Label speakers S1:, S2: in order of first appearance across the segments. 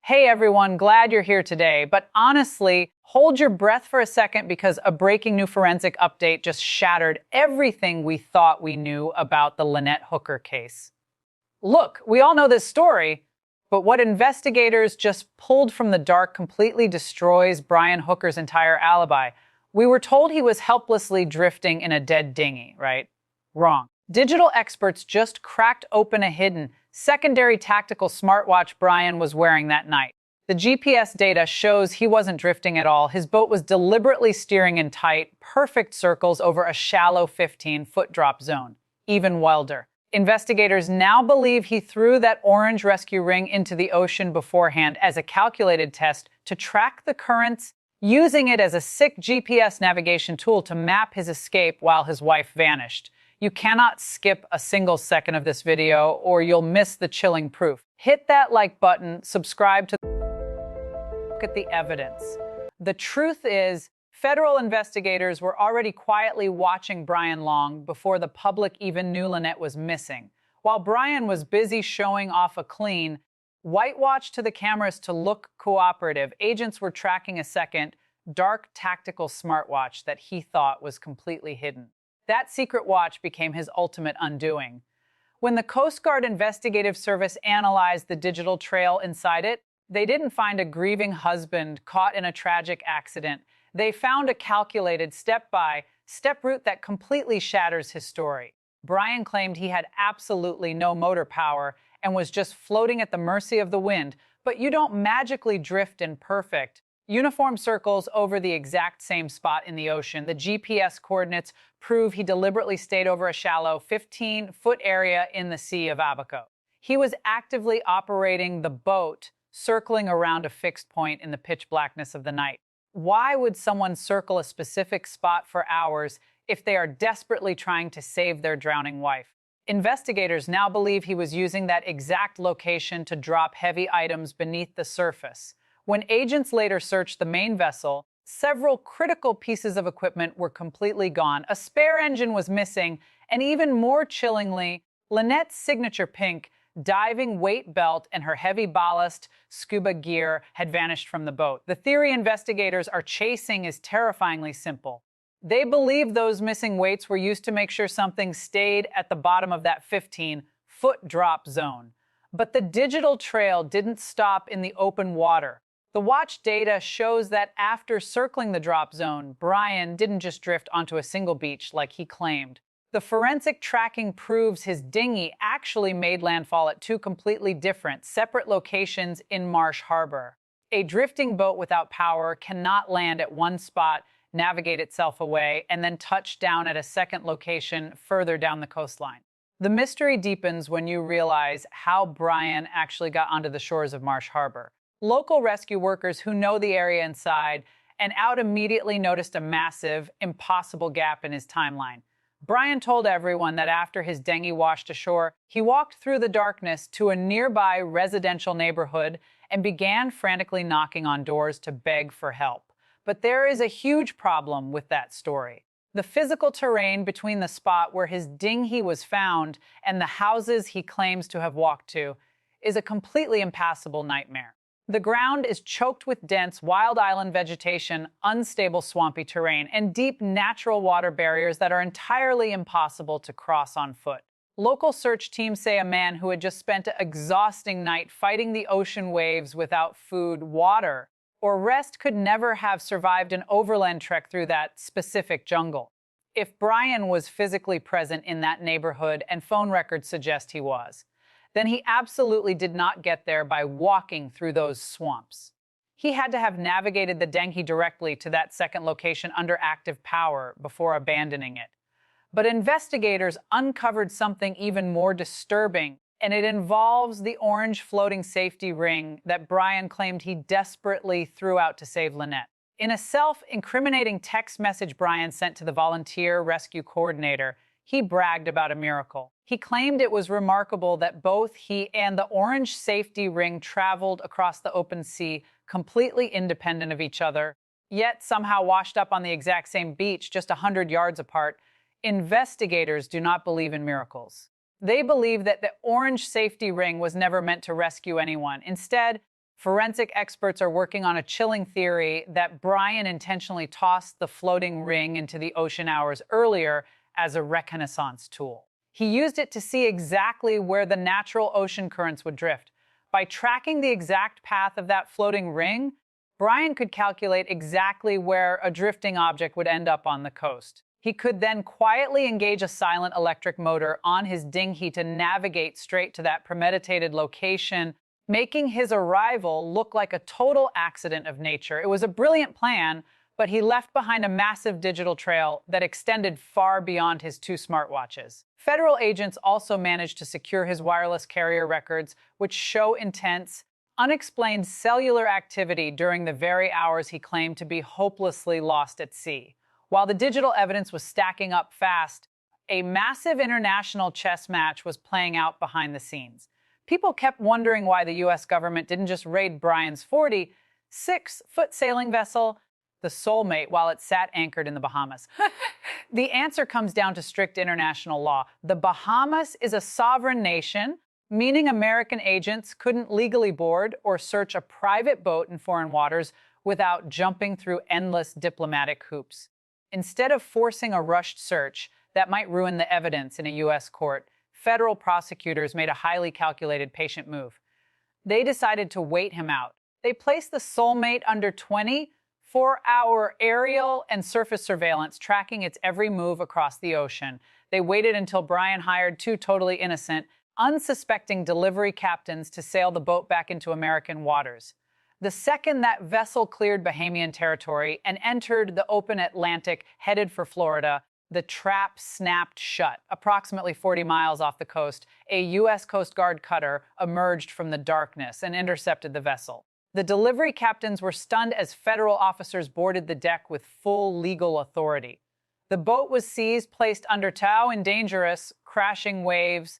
S1: Hey everyone, glad you're here today. But honestly, hold your breath for a second because a breaking new forensic update just shattered everything we thought we knew about the Lynette Hooker case. Look, we all know this story, but what investigators just pulled from the dark completely destroys Brian Hooker's entire alibi. We were told he was helplessly drifting in a dead dinghy, right? Wrong. Digital experts just cracked open a hidden secondary tactical smartwatch Brian was wearing that night. The GPS data shows he wasn't drifting at all. His boat was deliberately steering in tight, perfect circles over a shallow 15-foot drop zone. Even wilder. Investigators now believe he threw that orange rescue ring into the ocean beforehand as a calculated test to track the currents, using it as a sick GPS navigation tool to map his escape while his wife vanished. You cannot skip a single second of this video or you'll miss the chilling proof. Hit that like button, subscribe to look at the evidence. The truth is, federal investigators were already quietly watching Brian long before the public even knew Lynette was missing. While Brian was busy showing off a clean, whitewash to the cameras to look cooperative, agents were tracking a second, dark tactical smartwatch that he thought was completely hidden. That secret watch became his ultimate undoing. When the Coast Guard Investigative Service analyzed the digital trail inside it, they didn't find a grieving husband caught in a tragic accident. They found a calculated step-by-step route that completely shatters his story. Brian claimed he had absolutely no motor power and was just floating at the mercy of the wind, but you don't magically drift in perfect, uniform circles over the exact same spot in the ocean. The GPS coordinates prove he deliberately stayed over a shallow 15-foot area in the Sea of Abaco. He was actively operating the boat, circling around a fixed point in the pitch blackness of the night. Why would someone circle a specific spot for hours if they are desperately trying to save their drowning wife? Investigators now believe he was using that exact location to drop heavy items beneath the surface. When agents later searched the main vessel, several critical pieces of equipment were completely gone. A spare engine was missing, and even more chillingly, Lynette's signature pink diving weight belt and her heavy ballast scuba gear had vanished from the boat. The theory investigators are chasing is terrifyingly simple. They believe those missing weights were used to make sure something stayed at the bottom of that 15-foot drop zone. But the digital trail didn't stop in the open water. The watch data shows that after circling the drop zone, Brian didn't just drift onto a single beach like he claimed. The forensic tracking proves his dinghy actually made landfall at two completely different, separate locations in Marsh Harbor. A drifting boat without power cannot land at one spot, navigate itself away, and then touch down at a second location further down the coastline. The mystery deepens when you realize how Brian actually got onto the shores of Marsh Harbor. Local rescue workers who know the area inside and out immediately noticed a massive, impossible gap in his timeline. Brian told everyone that after his dinghy washed ashore, he walked through the darkness to a nearby residential neighborhood and began frantically knocking on doors to beg for help. But there is a huge problem with that story. The physical terrain between the spot where his dinghy was found and the houses he claims to have walked to is a completely impassable nightmare. The ground is choked with dense wild island vegetation, unstable swampy terrain, and deep natural water barriers that are entirely impossible to cross on foot. Local search teams say a man who had just spent an exhausting night fighting the ocean waves without food, water, or rest could never have survived an overland trek through that specific jungle. If Brian was physically present in that neighborhood, and phone records suggest he was, then he absolutely did not get there by walking through those swamps. He had to have navigated the dinghy directly to that second location under active power before abandoning it. But investigators uncovered something even more disturbing, and it involves the orange floating safety ring that Brian claimed he desperately threw out to save Lynette. In a self-incriminating text message Brian sent to the volunteer rescue coordinator, he bragged about a miracle. He claimed it was remarkable that both he and the orange safety ring traveled across the open sea completely independent of each other, yet somehow washed up on the exact same beach just 100 yards apart. Investigators do not believe in miracles. They believe that the orange safety ring was never meant to rescue anyone. Instead, Forensic experts are working on a chilling theory that Brian intentionally tossed the floating ring into the ocean hours earlier as a reconnaissance tool. He used it to see exactly where the natural ocean currents would drift. By tracking the exact path of that floating ring, Brian could calculate exactly where a drifting object would end up on the coast. He could then quietly engage a silent electric motor on his dinghy to navigate straight to that premeditated location, making his arrival look like a total accident of nature. It was a brilliant plan, but he left behind a massive digital trail that extended far beyond his 2 smartwatches. Federal agents also managed to secure his wireless carrier records, which show intense, unexplained cellular activity during the very hours he claimed to be hopelessly lost at sea. While the digital evidence was stacking up fast, a massive international chess match was playing out behind the scenes. People kept wondering why the U.S. government didn't just raid Brian's 46-foot sailing vessel, the Soulmate, while it sat anchored in the Bahamas. The answer comes down to strict international law. The Bahamas is a sovereign nation, meaning American agents couldn't legally board or search a private boat in foreign waters without jumping through endless diplomatic hoops. Instead of forcing a rushed search that might ruin the evidence in a U.S. court, federal prosecutors made a highly calculated, patient move. They decided to wait him out. They placed the Soulmate under 24-hour aerial and surface surveillance, tracking its every move across the ocean. They waited until Brian hired 2 totally innocent, unsuspecting delivery captains to sail the boat back into American waters. The second that vessel cleared Bahamian territory and entered the open Atlantic headed for Florida, the trap snapped shut. Approximately 40 miles off the coast, a U.S. Coast Guard cutter emerged from the darkness and intercepted the vessel. The delivery captains were stunned as federal officers boarded the deck with full legal authority. The boat was seized, placed under tow in dangerous, crashing waves,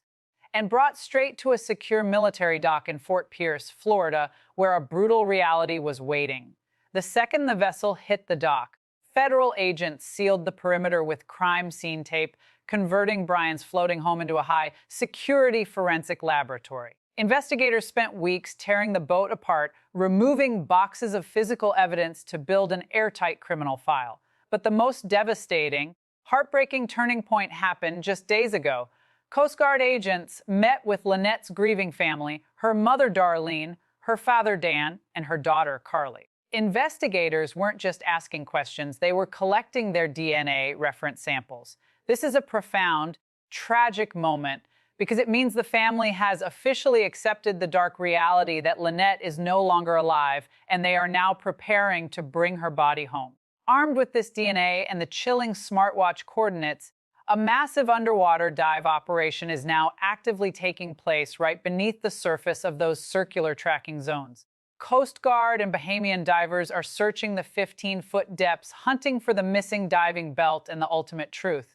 S1: and brought straight to a secure military dock in Fort Pierce, Florida, where a brutal reality was waiting. The second the vessel hit the dock, federal agents sealed the perimeter with crime scene tape, converting Brian's floating home into a high-security forensic laboratory. Investigators spent weeks tearing the boat apart, removing boxes of physical evidence to build an airtight criminal file. But the most devastating, heartbreaking turning point happened just days ago. Coast Guard agents met with Lynette's grieving family, her mother Darlene, her father Dan, and her daughter Carly. Investigators weren't just asking questions, they were collecting their DNA reference samples. This is a profound, tragic moment because it means the family has officially accepted the dark reality that Lynette is no longer alive, and they are now preparing to bring her body home. Armed with this DNA and the chilling Smartwatch coordinates, a massive underwater dive operation is now actively taking place right beneath the surface of those circular tracking zones. Coast Guard and Bahamian divers are searching the 15-foot depths, hunting for the missing diving belt and the ultimate truth.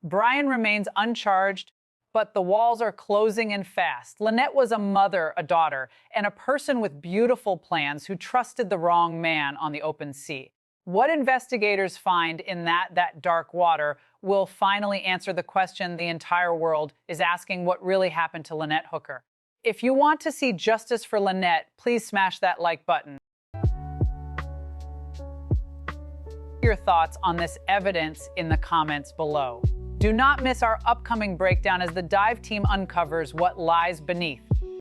S1: Brian remains uncharged, but the walls are closing in fast. Lynette was a mother, a daughter, and a person with beautiful plans who trusted the wrong man on the open sea. What investigators find in that dark water will finally answer the question the entire world is asking: what really happened to Lynette Hooker? If you want to see justice for Lynette, please smash that like button. Your thoughts on this evidence in the comments below. Do not miss our upcoming breakdown as the dive team uncovers what lies beneath.